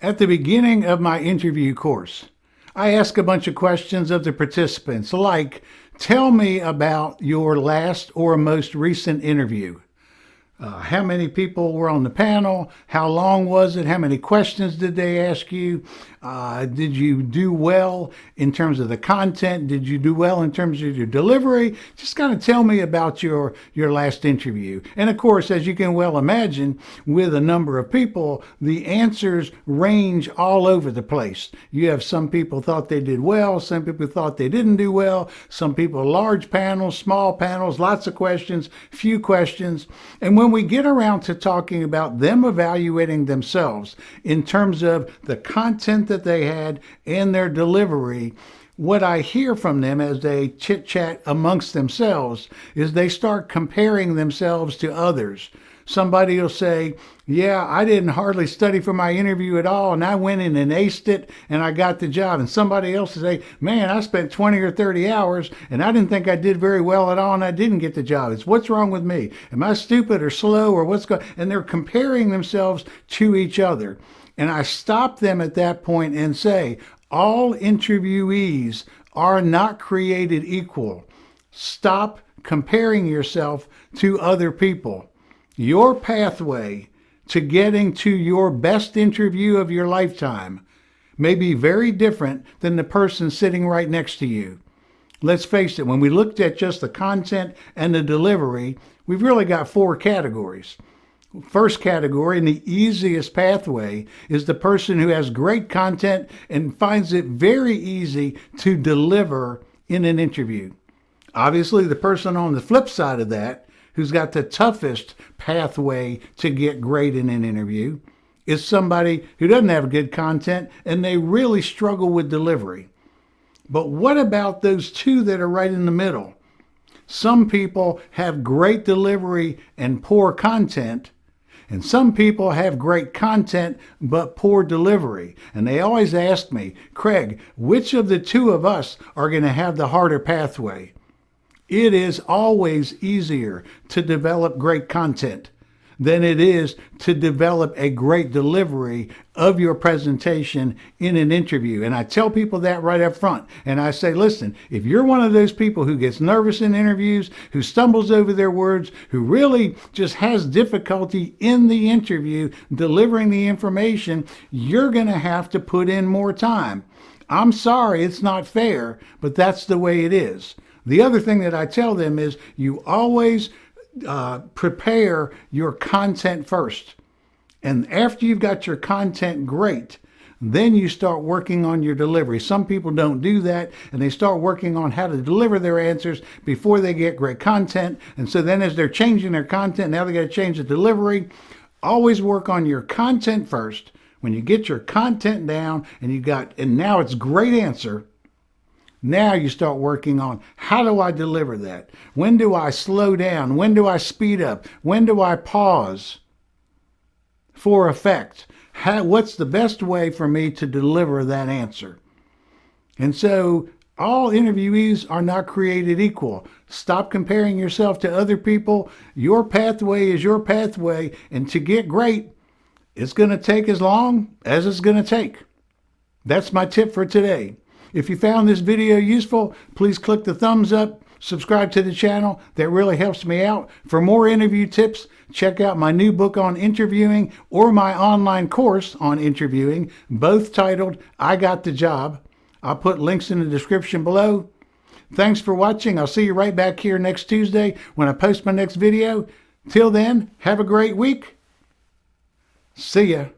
At the beginning of my interview course, I ask a bunch of questions of the participants like, tell me about your last or most recent interview. How many people were on the panel? How long was it? How many questions did they ask you? Did you do well in terms of the content? Did you do well in terms of your delivery? Just kind of tell me about your last interview. And of course, as you can well imagine, with a number of people, the answers range all over the place. You have some people thought they did well, some people thought they didn't do well, some people large panels, small panels, lots of questions, few questions. And when we get around to talking about them evaluating themselves in terms of the content that they had and their delivery, what I hear from them as they chit-chat amongst themselves is they start comparing themselves to others. Somebody will say, yeah, I didn't hardly study for my interview at all, and I went in and aced it, and I got the job. And somebody else will say, man, I spent 20 or 30 hours, and I didn't think I did very well at all, and I didn't get the job. It's what's wrong with me? Am I stupid or slow or what's going on? And they're comparing themselves to each other. And I stop them at that point and say, all interviewees are not created equal. Stop comparing yourself to other people. Your pathway to getting to your best interview of your lifetime may be very different than the person sitting right next to you. Let's face it, when we looked at just the content and the delivery, we've really got 4 categories. First category, and the easiest pathway, is the person who has great content and finds it very easy to deliver in an interview. Obviously, the person on the flip side of that, who's got the toughest pathway to get great in an interview, is somebody who doesn't have good content and they really struggle with delivery. But what about those 2 that are right in the middle? Some people have great delivery and poor content, and some people have great content but poor delivery. And they always ask me, Craig, which of the 2 of us are going to have the harder pathway? It is always easier to develop great content than it is to develop a great delivery of your presentation in an interview. And I tell people that right up front. And I say, listen, if you're one of those people who gets nervous in interviews, who stumbles over their words, who really just has difficulty in the interview delivering the information, you're going to have to put in more time. I'm sorry, it's not fair, but that's the way it is. The other thing that I tell them is you always prepare your content first. And after you've got your content great, then you start working on your delivery. Some people don't do that, and they start working on how to deliver their answers before they get great content. And so then as they're changing their content, now they got to change the delivery. Always work on your content first. When you get your content down and now it's great answer, now you start working on how do I deliver that? When do I slow down? When do I speed up? When do I pause for effect? What's the best way for me to deliver that answer? And so all interviewees are not created equal. Stop comparing yourself to other people. Your pathway is your pathway, and to get great, it's going to take as long as it's going to take. That's my tip for today. If you found this video useful, please click the thumbs up, subscribe to the channel. That really helps me out. For more interview tips, check out my new book on interviewing or my online course on interviewing, both titled, I Got the Job. I'll put links in the description below. Thanks for watching. I'll see you right back here next Tuesday when I post my next video. Till then, have a great week. See ya.